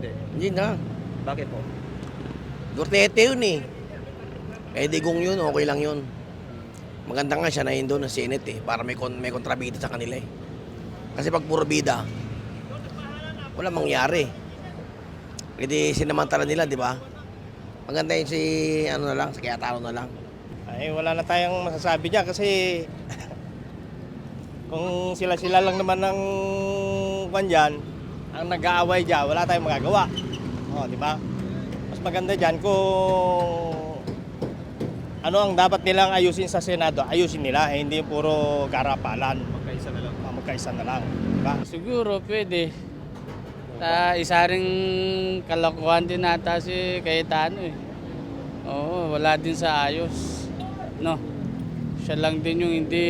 hindi? Hindi na. Bakit po? Duterte yun eh. Eh digong yun, okay lang yun. Maganda nga siya na yun doon sa Senate eh, para may kontrabida sa kanila eh. Kasi pag puro bida, wala mangyari. Hindi sinamantala nila, di ba? Maganda yun si, ano na lang, sa Cayetano na lang. Ay, wala na tayong masasabi dyan kasi kung sila-sila lang naman ng kwan dyan, ang nag-aaway dyan, wala tayong magagawa. O, di ba? Mas maganda dyan kung ano ang dapat nilang ayusin sa Senado, ayusin nila, hindi puro garapalan. Magkaisa na lang. Magkaisa na lang. Diba? Siguro pwede. Isa ring kalokohan din nata si Cayetano eh. Oo, wala din sa ayos. No. Siya lang din yung hindi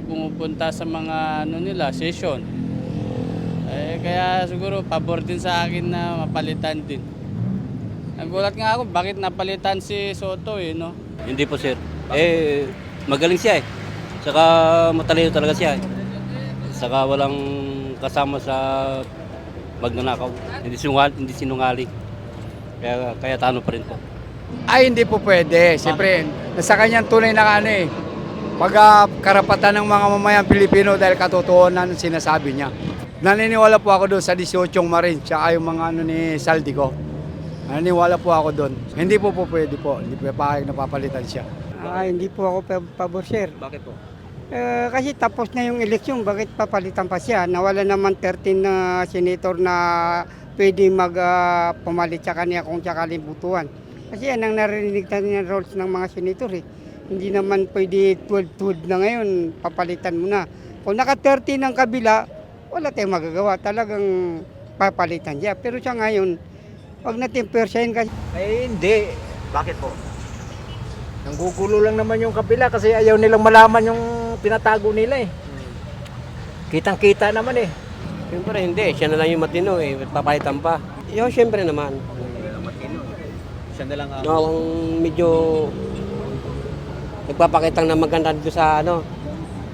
pumupunta sa mga ano nila, session. Kaya siguro pabor din sa akin na mapalitan din. Nagulat nga ako bakit napalitan si Soto eh, no? Hindi po sir. Magaling siya eh. Saka matalino talaga siya eh. Saka walang kasama sa magnanakaw. Hindi sinungaling. Kaya tano pa rin po. Ay, hindi po pwede. Siyempre, nasa kanyang tunay na karapatan ng mga mamayang Pilipino dahil katotohanan ng sinasabi niya. Naniniwala po ako doon sa 18 Marines, tsaka yung mga ni Saldico. Naniniwala po ako doon. Hindi po pwede po. Hindi po papayag na papalitan siya. Hindi po ako pabor, sir. Bakit po? Kasi tapos na yung eleksyon, bakit papalitan pa siya? Nawala naman 13 na senator na pwede pumalit sa kanya kung sakaling butuan. Kasi yan ang narinig natin ng roles ng mga senator eh. Hindi naman pwede 12-12 na ngayon, papalitan mo na. Kung naka-13 ng kabila, wala tayong magagawa. Talagang papalitan siya. Pero siya ngayon, wag natin persahin kasi. Ay hindi. Bakit po? Nanggugulo lang naman yung kabila kasi ayaw nilang malaman yung pinatago nila eh. Kitang-kita naman eh. Siyempre hindi, siya na lang yung matino eh, papalitan pa. Yo, siyempre naman. Siya na lang ang... No, ang medyo nagpapakitang na maganda dito sa ano,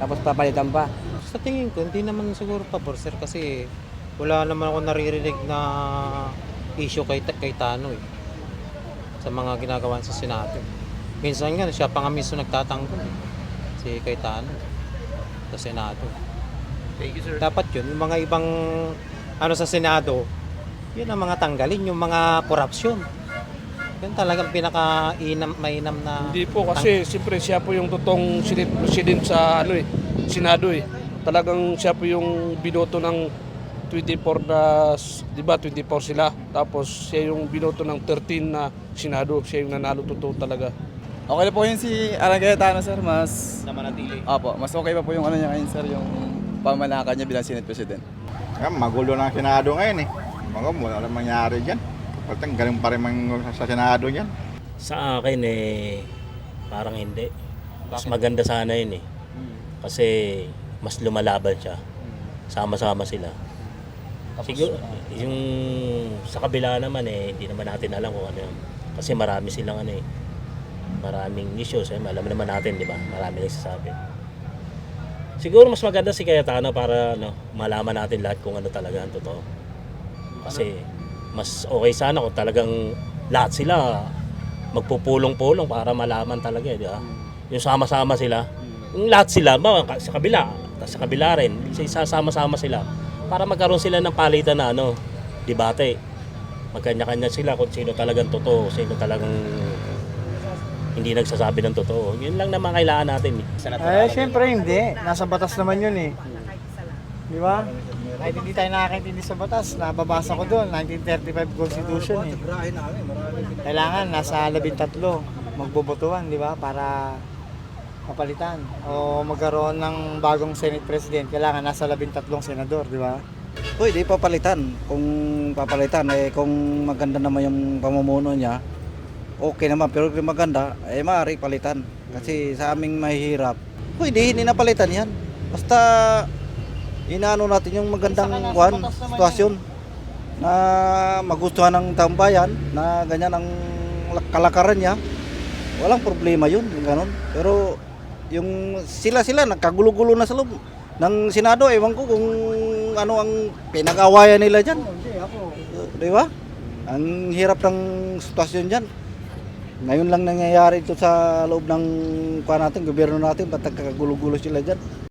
tapos papalitan pa. Sa tingin ko, hindi naman siguro pabor sir kasi wala naman ako naririnig na issue kay Tano eh, sa mga ginagawa sa Senado. Minsan nga, siya pa nga mismo nagtatanggol eh, si Cayetano sa Senado. Thank you, sir. Dapat yun, yung mga ibang ano sa Senado, yun ang mga tanggalin, yung mga korupsyon. Yan talagang mainam na... Hindi po kasi siyempre siya po yung totoong Senate President sa Senado eh. Talagang siya po yung binoto ng 24 na, di ba 24 sila. Tapos siya yung binoto ng 13 na Senado. Siya yung nanalo totoo talaga. Okay na po yun si Alan Cayetano sir, mas... Na manatili. Opo, mas okay pa po yung ano niya ngayon sir, yung pamanakan niya bilang Senate President. Magulo ng Senado ngayon eh. Wala namang mangyari dyan. Patang galing pa rin sa Senado yan. Sa akin parang hindi. Mas maganda sana yun eh. Kasi mas lumalaban siya. Sama-sama sila. Siguro, yung sa kabila naman hindi naman natin alam kung ano yun. Kasi marami silang maraming issues alam naman natin, di ba? Marami nagsasabi. Siguro mas maganda si Cayetano para malaman natin lahat kung ano talaga ang totoo. Kasi mas okay sana kung talagang lahat sila magpupulong-pulong para malaman talaga, di ba? Yung sama-sama sila, yung lahat sila sa kabila, sa kabila rin, isasama-sama sila para magkaroon sila ng palitan na debate. Magkanya-kanya sila kung sino talagang totoo, sino talagang hindi nagsasabi ng totoo. Yun lang naman kailangan natin. Siyempre hindi. Nasa batas naman yun eh. Di ba? Kahit hindi tayo nakakaintindi sa batas, nababasa ko doon, 1935 Constitution eh. Kailangan nasa 13 magbobotohan, di ba? Para mapalitan. O magkaroon ng bagong Senate President, kailangan nasa 13 senador, di ba? Pwede papalitan. Kung papalitan, kung maganda naman yung pamumuno niya, okay naman. Pero kung maganda, maaari palitan. Kasi sa aming mahihirap, pwede, hindi napalitan yan. Basta inaano natin yung magandang sitwasyon na magustuhan ng taong bayan, na ganyan ang kalakaran niya. Walang problema yun, ganun. Pero yung sila nagkagulo-gulo na sa loob ng Senado, ewan ko kung ano ang pinag-awayan nila dyan. Di ba? Ang hirap ng sitwasyon dyan. Ngayon lang nangyayari ito sa loob ng natin, gobyerno natin, ba't nagkakagulo-gulo sila dyan.